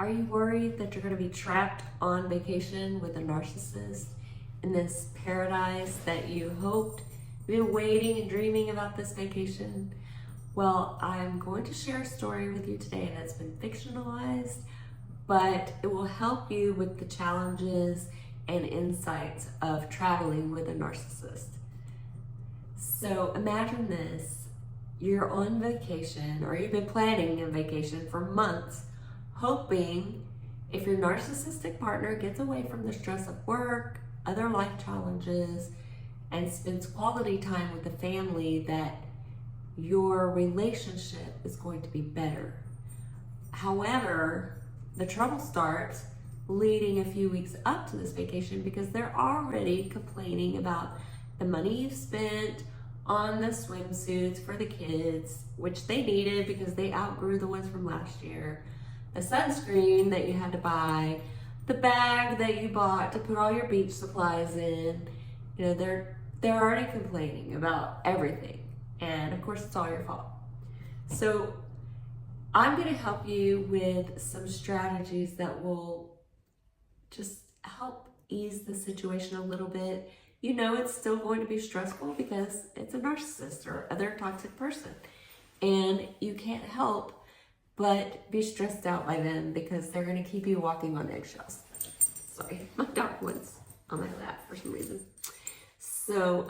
Are you worried that you're going to be trapped on vacation with a narcissist in this paradise that you hoped? You've been waiting and dreaming about this vacation? Well, I'm going to share a story with you today that's been fictionalized, but it will help you with the challenges and insights of traveling with a narcissist. So imagine this, you're on vacation, or you've been planning a vacation for months, hoping if your narcissistic partner gets away from the stress of work, other life challenges, and spends quality time with the family, that your relationship is going to be better. However, the trouble starts leading a few weeks up to this vacation because they're already complaining about the money you've spent on the swimsuits for the kids, which they needed because they outgrew the ones from last year, the sunscreen that you had to buy, the bag that you bought to put all your beach supplies in. You know, they're already complaining about everything. And of course, it's all your fault. So I'm going to help you with some strategies that will just help ease the situation a little bit. You know, it's still going to be stressful because it's a narcissist or other toxic person. And you can't help but be stressed out by them because they're going to keep you walking on eggshells. Sorry, my dog one's on my lap for some reason. So,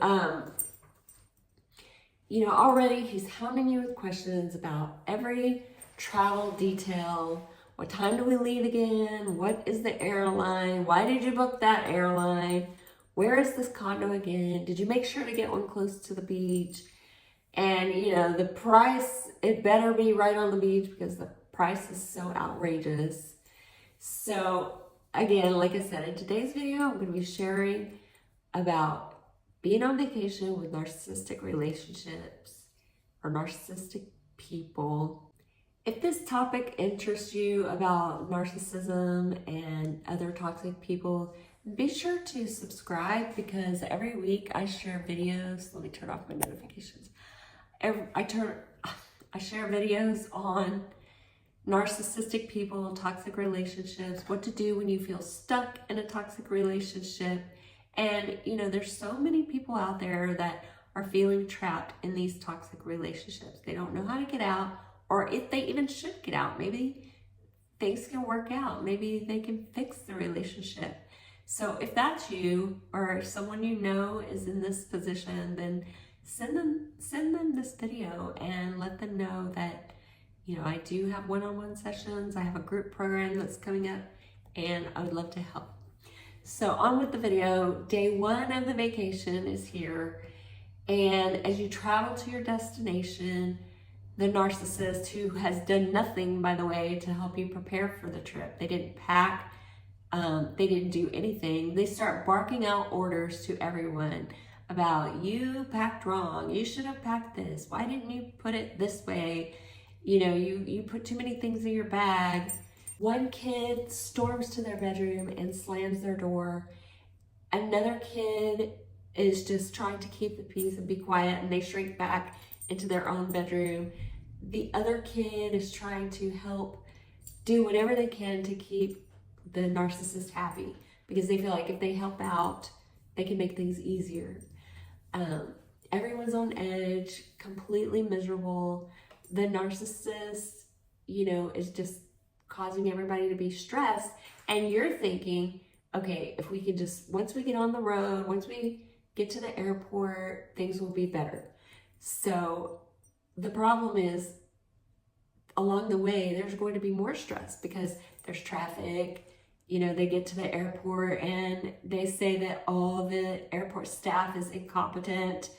you know, already he's hounding you with questions about every travel detail. What time do we leave again? What is the airline? Why did you book that airline? Where is this condo again? Did you make sure to get one close to the beach? And, you know, the price, it better be right on the beach because the price is so outrageous. So, again, like I said, in today's video, I'm going to be sharing about being on vacation with narcissistic relationships or narcissistic people. If this topic interests you about narcissism and other toxic people, be sure to subscribe because every week I share videos. Let me turn off my notifications. I share videos on narcissistic people, toxic relationships, what to do when you feel stuck in a toxic relationship. And, you know, there's so many people out there that are feeling trapped in these toxic relationships. They don't know how to get out, or if they even should get out. Maybe things can work out. Maybe they can fix the relationship. So if that's you or someone you know is in this position, then send them this video and let them know that, you know, I do have one-on-one sessions. I have a group program that's coming up and I would love to help. So on with the video. Day one of the vacation is here. And as you travel to your destination, the narcissist, who has done nothing, by the way, to help you prepare for the trip. They didn't pack. They didn't do anything. They start barking out orders to everyone about, you packed wrong. You should have packed this. Why didn't you put it this way? You know, you put too many things in your bag. One kid storms to their bedroom and slams their door. Another kid is just trying to keep the peace and be quiet, and they shrink back into their own bedroom. The other kid is trying to help do whatever they can to keep the narcissist happy because they feel like if they help out, they can make things easier. Everyone's on edge, completely miserable. The narcissist, you know, is just causing everybody to be stressed. And you're thinking, okay, if we can just, once we get on the road, once we get to the airport, things will be better. So the problem is, along the way, there's going to be more stress because there's traffic. You know, they get to the airport and they say that all the airport staff is incompetent.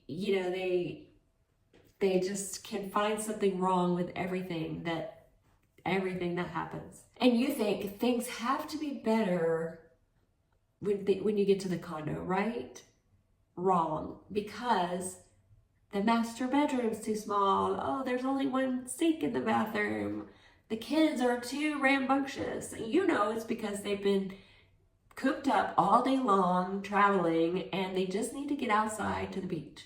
You know, they just can find something wrong with everything that happens. And you think things have to be better when you get to the condo, right? Wrong, because the master bedroom's too small. Oh, there's only one sink in the bathroom. The kids are too rambunctious. You know, it's because they've been cooped up all day long traveling and they just need to get outside to the beach.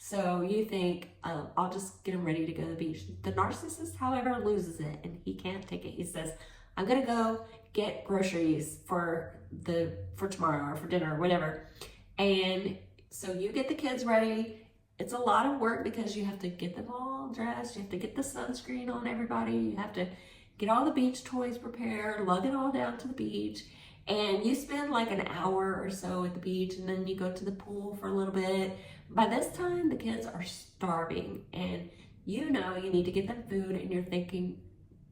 So you think, I'll just get him ready to go to the beach. The narcissist, however, loses it and he can't take it. He says, I'm gonna go get groceries for tomorrow or for dinner or whatever. And so you get the kids ready. It's a lot of work because you have to get them all dressed. You have to get the sunscreen on everybody. You have to get all the beach toys prepared, lug it all down to the beach. And you spend like an hour or so at the beach, and then you go to the pool for a little bit. By this time, the kids are starving, and you know you need to get them food, and you're thinking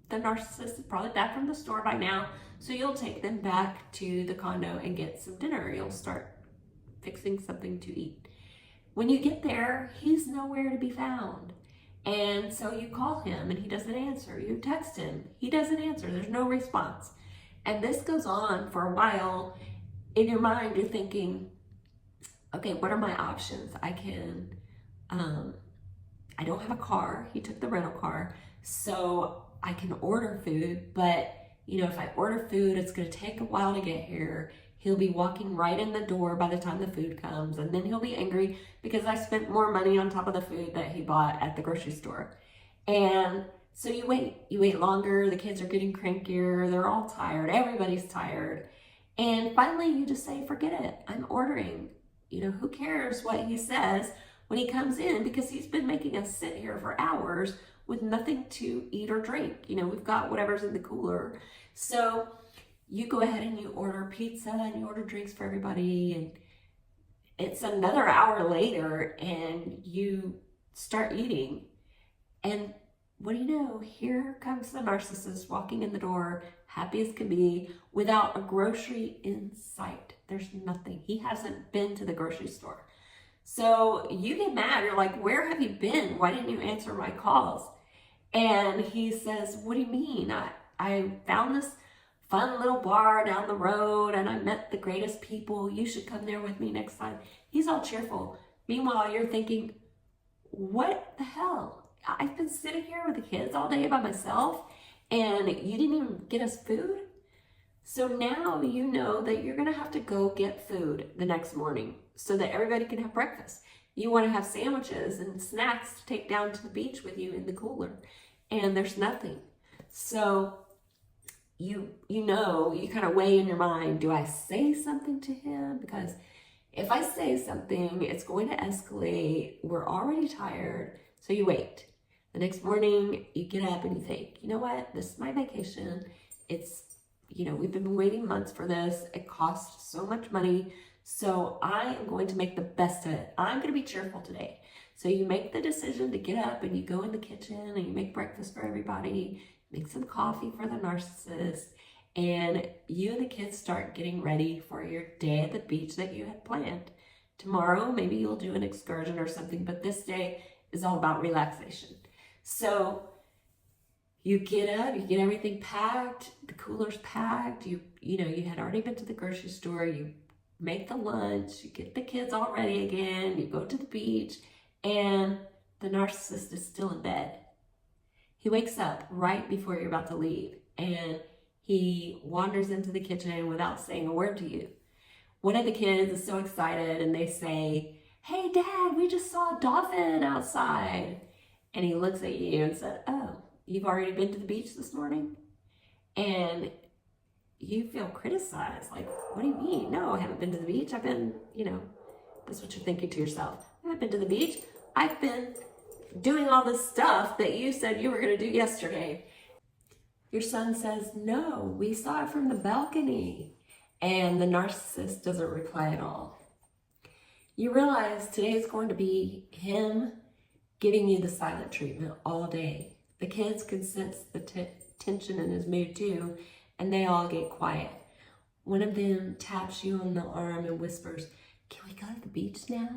the narcissist is probably back from the store by now, so you'll take them back to the condo and get some dinner. You'll start fixing something to eat. When you get there, he's nowhere to be found. And so you call him and he doesn't answer. You text him, he doesn't answer. There's no response. And this goes on for a while. In your mind, you're thinking, okay, what are my options? I don't have a car. He took the rental car. So I can order food, but if I order food, it's gonna take a while to get here. He'll be walking right in the door by the time the food comes, and then he'll be angry because I spent more money on top of the food that he bought at the grocery store. And so you wait longer, the kids are getting crankier, they're all tired, everybody's tired. And finally you just say, forget it, I'm ordering. Who cares what he says when he comes in, because he's been making us sit here for hours with nothing to eat or drink. We've got whatever's in the cooler. So you go ahead and you order pizza and you order drinks for everybody, and it's another hour later and you start eating. And what do you know? Here comes the narcissist walking in the door, happy as can be, without a grocery in sight. There's nothing. He hasn't been to the grocery store. So you get mad. You're like, where have you been? Why didn't you answer my calls? And he says, what do you mean? I found this fun little bar down the road and I met the greatest people. You should come there with me next time. He's all cheerful. Meanwhile, you're thinking, what the hell? I've been sitting here with the kids all day by myself and you didn't even get us food? So now you know that you're gonna have to go get food the next morning so that everybody can have breakfast. You wanna have sandwiches and snacks to take down to the beach with you in the cooler, and there's nothing. So you kind of weigh in your mind, do I say something to him? Because if I say something, it's going to escalate. We're already tired. So you wait. The next morning, you get up and you think, you know what? This is my vacation. It's, we've been waiting months for this. It costs so much money. So I am going to make the best of it. I'm going to be cheerful today. So you make the decision to get up and you go in the kitchen and you make breakfast for everybody, make some coffee for the narcissist, and you and the kids start getting ready for your day at the beach that you had planned. Tomorrow, maybe you'll do an excursion or something, but this day is all about relaxation. So you get up, you get everything packed, the cooler's packed, you had already been to the grocery store, you make the lunch, you get the kids all ready again, you go to the beach, and the narcissist is still in bed. He wakes up right before you're about to leave, and he wanders into the kitchen without saying a word to you. One of the kids is so excited and they say, hey Dad, we just saw a dolphin outside. And he looks at you and said, oh, you've already been to the beach this morning? And you feel criticized. Like, what do you mean? No, I haven't been to the beach. I've been, that's what you're thinking to yourself. I haven't been to the beach. I've been doing all this stuff that you said you were going to do yesterday. Your son says, no, we saw it from the balcony. And the narcissist doesn't reply at all. You realize today is going to be him giving you the silent treatment all day. The kids can sense the tension in his mood too, and they all get quiet. One of them taps you on the arm and whispers, can we go to the beach now?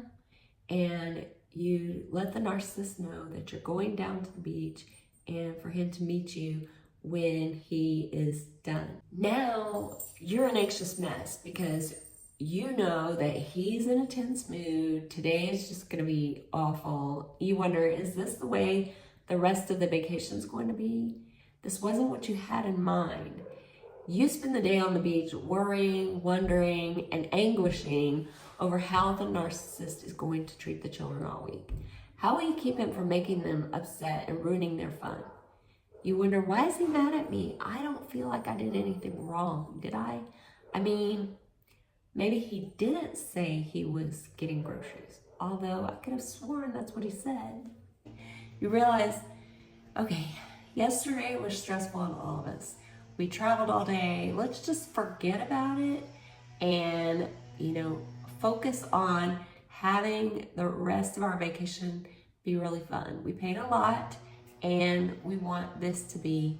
And you let the narcissist know that you're going down to the beach and for him to meet you when he is done. Now you're an anxious mess because you know that he's in a tense mood. Today is just going to be awful. You wonder, is this the way the rest of the vacation is going to be? This wasn't what you had in mind. you spend the day on the beach worrying, wondering, and anguishing over how the narcissist is going to treat the children all week. How will you keep him from making them upset and ruining their fun? You wonder, why is he mad at me? I don't feel like I did anything wrong, did I? I mean, maybe he didn't say he was getting groceries, although I could have sworn that's what he said. You realize, okay, yesterday was stressful on all of us. We traveled all day. Let's just forget about it and, focus on having the rest of our vacation be really fun. We paid a lot and we want this to be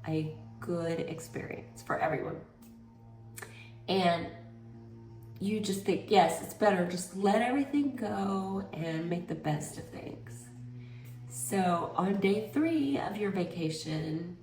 a good experience for everyone. And you just think, yes, it's better. Just let everything go and make the best of things. So on day 3 of your vacation,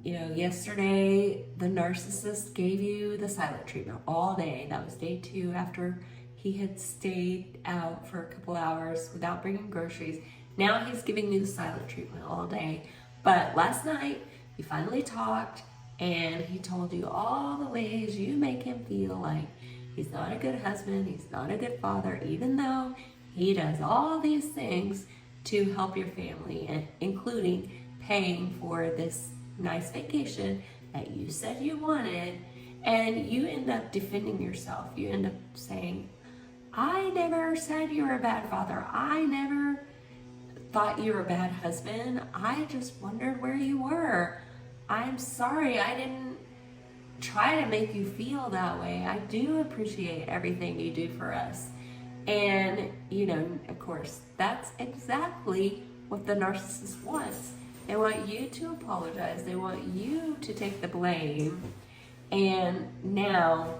yesterday the narcissist gave you the silent treatment all day. That was day 2 after he had stayed out for a couple hours without bringing groceries. Now he's giving you the silent treatment all day. But last night you finally talked and he told you all the ways you make him feel like he's not a good husband, he's not a good father, even though he does all these things to help your family, and including paying for this nice vacation that you said you wanted. And you end up defending yourself. You end up saying, I never said you were a bad father. I never thought you were a bad husband. I just wondered where you were. I'm sorry, I didn't try to make you feel that way. I do appreciate everything you do for us. And, of course, that's exactly what the narcissist wants. They want you to apologize. They want you to take the blame. And now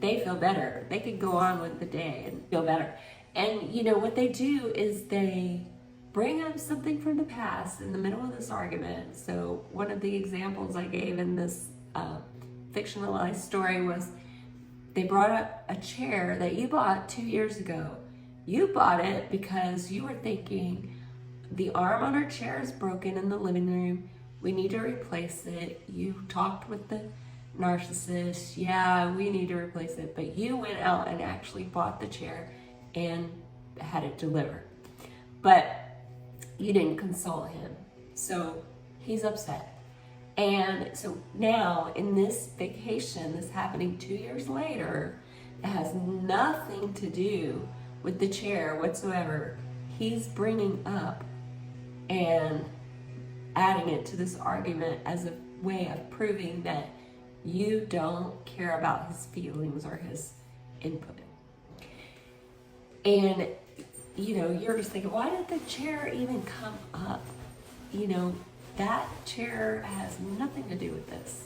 they feel better. They can go on with the day and feel better. And, what they do is they bring up something from the past in the middle of this argument. So one of the examples I gave in this fictionalized story was they brought up a chair that you bought 2 years ago. You bought it because you were thinking, the arm on our chair is broken in the living room. We need to replace it. You talked with the narcissist. Yeah, we need to replace it. But you went out and actually bought the chair and had it delivered. But you didn't consult him. So he's upset. And so now in this vacation that's happening 2 years later, it has nothing to do with the chair whatsoever. He's bringing up and adding it to this argument as a way of proving that you don't care about his feelings or his input. And, you're just thinking, why did the chair even come up? That chair has nothing to do with this.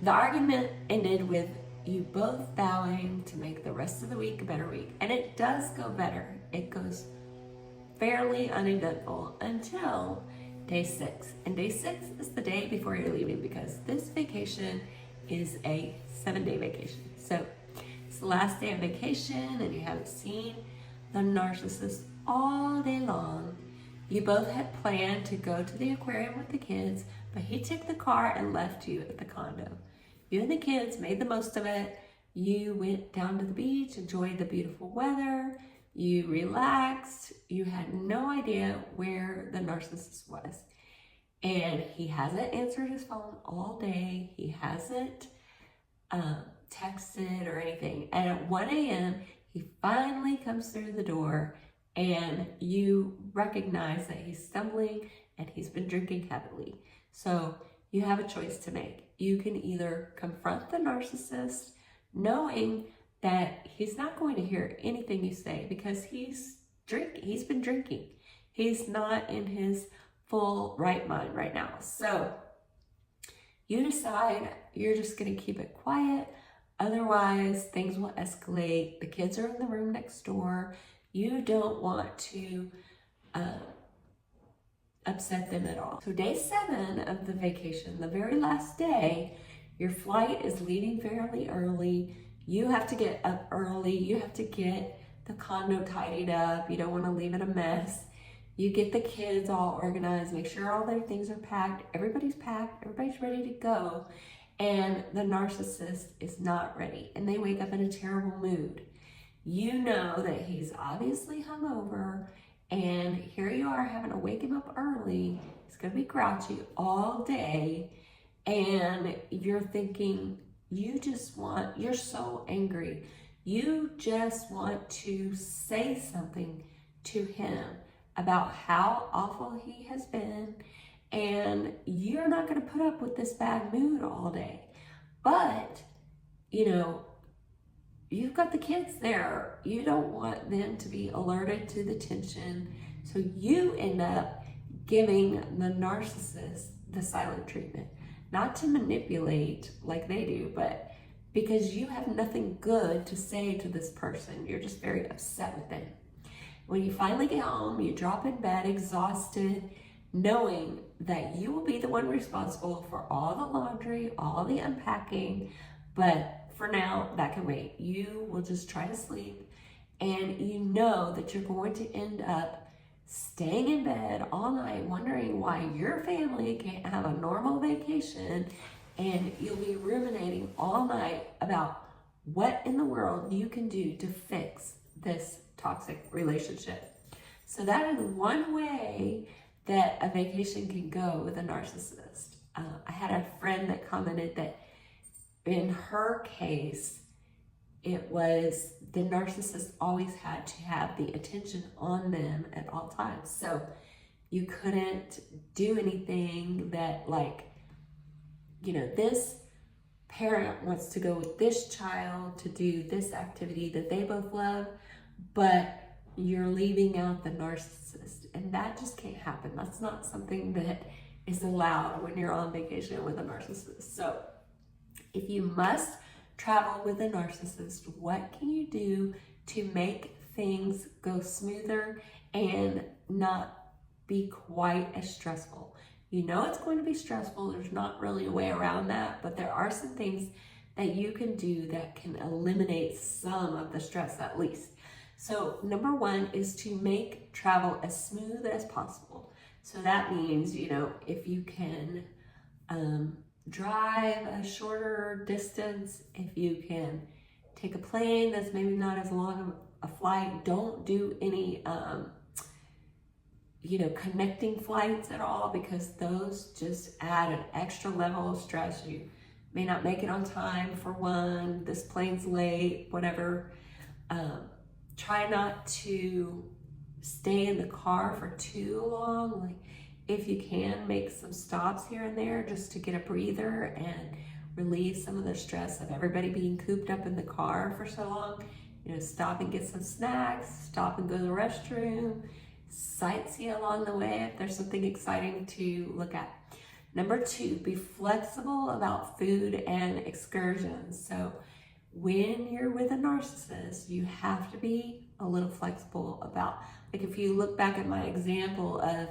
The argument ended with you both vowing to make the rest of the week a better week. And it does go better. It goes fairly uneventful until day 6. And day 6 is the day before you're leaving, because this vacation is a 7-day vacation. So it's the last day of vacation and you haven't seen the narcissist all day long. You both had planned to go to the aquarium with the kids, but he took the car and left you at the condo. You and the kids made the most of it. You went down to the beach, enjoyed the beautiful weather. You relaxed. You had no idea where the narcissist was. And he hasn't answered his phone all day. He hasn't texted or anything. And at 1 a.m., he finally comes through the door and you recognize that he's stumbling and he's been drinking heavily. So you have a choice to make. You can either confront the narcissist knowing that he's not going to hear anything you say because he's been drinking. He's not in his full right mind right now. So you decide you're just going to keep it quiet. Otherwise, things will escalate. The kids are in the room next door. You don't want to upset them at all. So day 7 of the vacation, the very last day, your flight is leaving fairly early. You have to get up early. You have to get the condo tidied up. You don't want to leave it a mess. You get the kids all organized, make sure all their things are packed. Everybody's packed. Everybody's ready to go. and the narcissist is not ready and they wake up in a terrible mood. You know that he's obviously hungover, and here you are having to wake him up early. He's gonna be grouchy all day, and you're thinking, you're so angry. You just want to say something to him about how awful he has been, and you're not gonna put up with this bad mood all day. But, you've got the kids there. You don't want them to be alerted to the tension. So you end up giving the narcissist the silent treatment. Not to manipulate like they do, but because you have nothing good to say to this person. You're just very upset with them. When you finally get home, you drop in bed exhausted, knowing that you will be the one responsible for all the laundry, all the unpacking, but for now, that can wait. You will just try to sleep, and you know that you're going to end up staying in bed all night wondering why your family can't have a normal vacation, and you'll be ruminating all night about what in the world you can do to fix this toxic relationship. So that is one way that a vacation can go with a narcissist. I had a friend that commented that in her case, it was the narcissist always had to have the attention on them at all times. So you couldn't do anything that, like, this parent wants to go with this child to do this activity that they both love, but you're leaving out the narcissist. And that just can't happen. That's not something that is allowed when you're on vacation with a narcissist. So if you must travel with a narcissist, what can you do to make things go smoother and not be quite as stressful? You know it's going to be stressful. There's not really a way around that, but there are some things that you can do that can eliminate some of the stress at least. So number one is to make travel as smooth as possible. So that means, if you can drive a shorter distance, if you can take a plane that's maybe not as long a flight, don't do any connecting flights at all, because those just add an extra level of stress. You may not make it on time for one, this plane's late, whatever. Try not to stay in the car for too long. Like, if you can, make some stops here and there just to get a breather and relieve some of the stress of everybody being cooped up in the car for so long. Stop and get some snacks, stop and go to the restroom, sightsee along the way if there's something exciting to look at. Number two, be flexible about food and excursions. So when you're with a narcissist, you have to be a little flexible about, like, if you look back at my example of,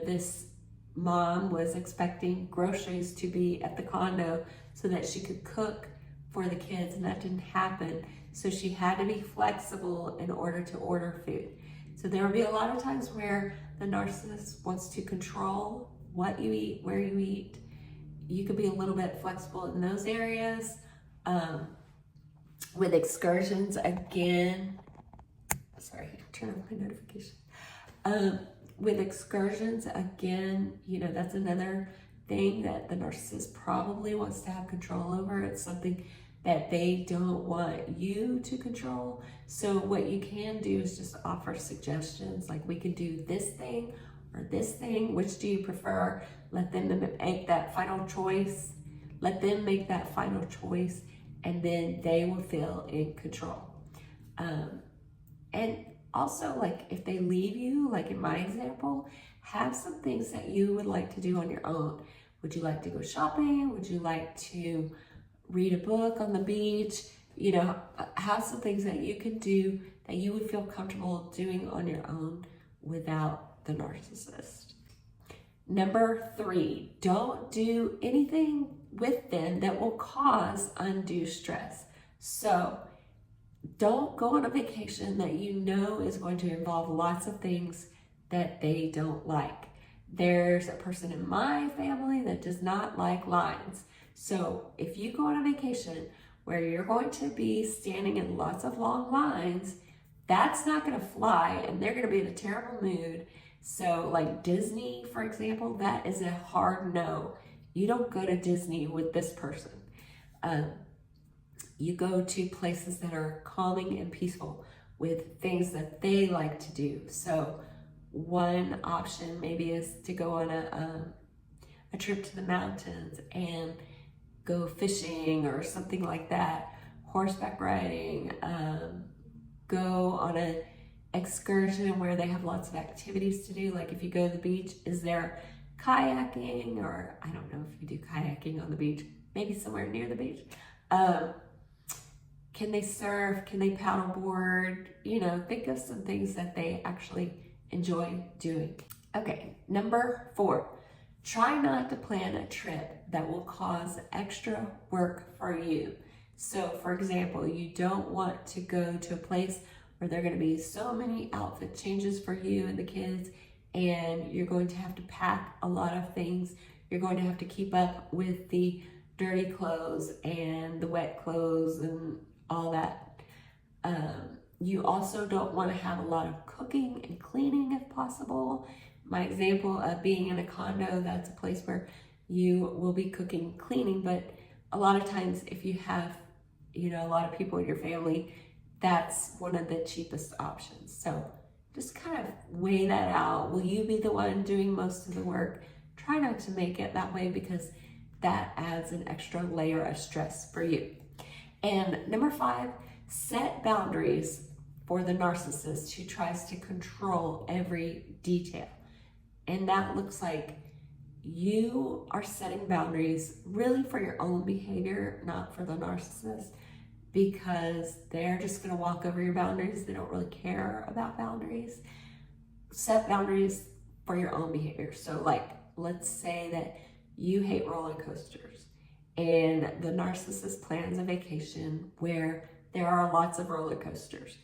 this mom was expecting groceries to be at the condo so that she could cook for the kids, and that didn't happen. So she had to be flexible in order to order food. So there will be a lot of times where the narcissist wants to control what you eat, where you eat. You could be a little bit flexible in those areas. With excursions, again, sorry, turn off my notification. With excursions, again, that's another thing that the narcissist probably wants to have control over. It's something that they don't want you to control. So what you can do is just offer suggestions, like, we can do this thing or this thing. Which do you prefer? Let them make that final choice. Let them make that final choice, and then they will feel in control. And also, like, if they leave you, like in my example, have some things that you would like to do on your own. Would you like to go shopping? Would you like to read a book on the beach? Have some things that you can do that you would feel comfortable doing on your own without the narcissist. Number three, don't do anything with them that will cause undue stress. So don't go on a vacation that you know is going to involve lots of things that they don't like. There's a person in my family that does not like lines. So if you go on a vacation where you're going to be standing in lots of long lines, that's not going to fly, and they're going to be in a terrible mood. So like Disney, for example, that is a hard no. You don't go to Disney with this person. You go to places that are calming and peaceful with things that they like to do. So one option maybe is to go on a trip to the mountains and go fishing or something like that, horseback riding, go on an excursion where they have lots of activities to do. Like if you go to the beach, is there kayaking? Or I don't know if you do kayaking on the beach, maybe somewhere near the beach. Can they surf? Can they paddleboard? You know, think of some things that they actually enjoy doing. Okay, number 4, try not to plan a trip that will cause extra work for you. So for example, you don't want to go to a place where there are going to be so many outfit changes for you and the kids, and you're going to have to pack a lot of things. You're going to have to keep up with the dirty clothes and the wet clothes and all that. You also don't want to have a lot of cooking and cleaning if possible. My example of being in a condo, that's a place where you will be cooking and cleaning, but a lot of times if you have, you know, a lot of people in your family, that's one of the cheapest options. So just kind of weigh that out. Will you be the one doing most of the work? Try not to make it that way, because that adds an extra layer of stress for you. And number 5, set boundaries for the narcissist who tries to control every detail. And that looks like you are setting boundaries really for your own behavior, not for the narcissist, because they're just going to walk over your boundaries. They don't really care about boundaries. Set boundaries for your own behavior. So like, let's say that you hate roller coasters and the narcissist plans a vacation where there are lots of roller coasters.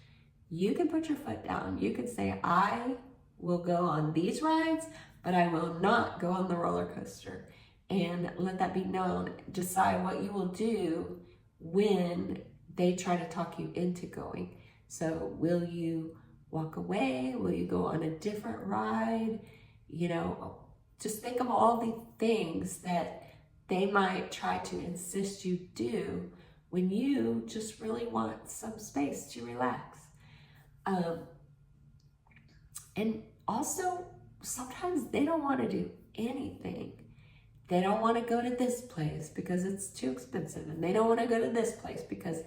You can put your foot down. You can say, I will go on these rides, but I will not go on the roller coaster. And let that be known. Decide what you will do when they try to talk you into going. So will you walk away? Will you go on a different ride? You know, just think of all the things that they might try to insist you do when you just really want some space to relax. And also, sometimes they don't want to do anything. They don't want to go to this place because it's too expensive, and they don't want to go to this place because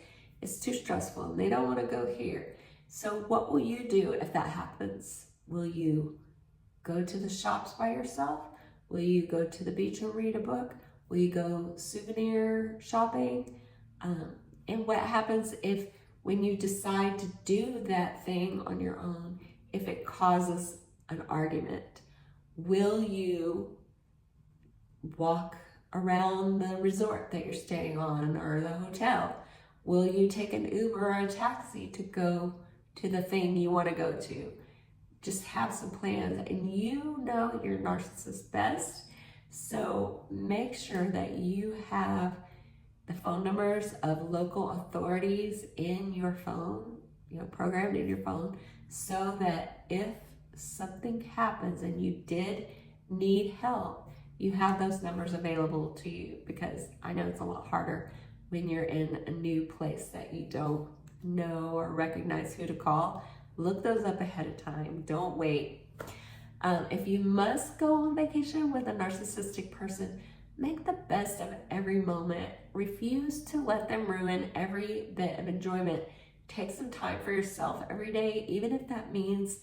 it's too stressful, and they don't want to go here. So what will you do if that happens? Will you go to the shops by yourself? Will you go to the beach and read a book? Will you go souvenir shopping? And what happens if when you decide to do that thing on your own, if it causes an argument? Will you walk around the resort that you're staying on or the hotel? Will you take an Uber or a taxi to go to the thing you want to go to? Just have some plans, and you know your narcissist best. So make sure that you have the phone numbers of local authorities in your phone, you know, programmed in your phone, so that if something happens and you did need help, you have those numbers available to you. Because I know it's a lot harder when you're in a new place that you don't know or recognize who to call. Look those up ahead of time. Don't wait. If you must go on vacation with a narcissistic person, make the best of every moment. Refuse to let them ruin every bit of enjoyment. Take some time for yourself every day, even if that means,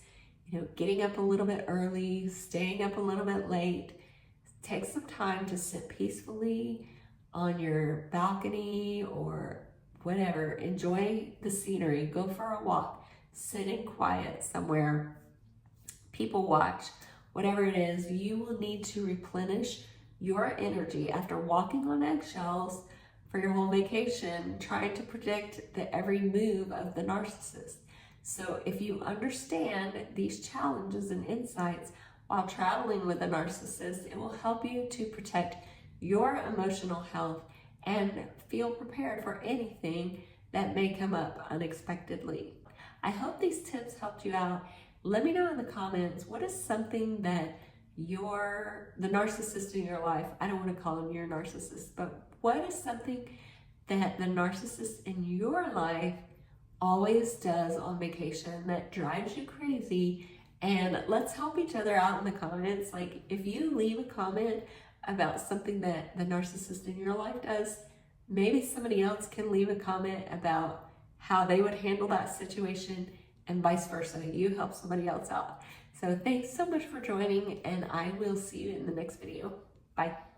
you know, getting up a little bit early, staying up a little bit late. Take some time to sit peacefully on your balcony or whatever. Enjoy the scenery. Go for a walk. Sit in quiet somewhere. People watch. Whatever it is, you will need to replenish your energy after walking on eggshells for your whole vacation, trying to predict the every move of the narcissist. So if you understand these challenges and insights while traveling with a narcissist, it will help you to protect your emotional health and feel prepared for anything that may come up unexpectedly. I hope these tips helped you out. Let me know in the comments, what is something that the narcissist in your life, I don't want to call him your narcissist, but what is something that the narcissist in your life always does on vacation that drives you crazy? And let's help each other out in the comments. Like, if you leave a comment about something that the narcissist in your life does, maybe somebody else can leave a comment about how they would handle that situation, and vice versa. You help somebody else out. So thanks so much for joining, and I will see you in the next video. Bye.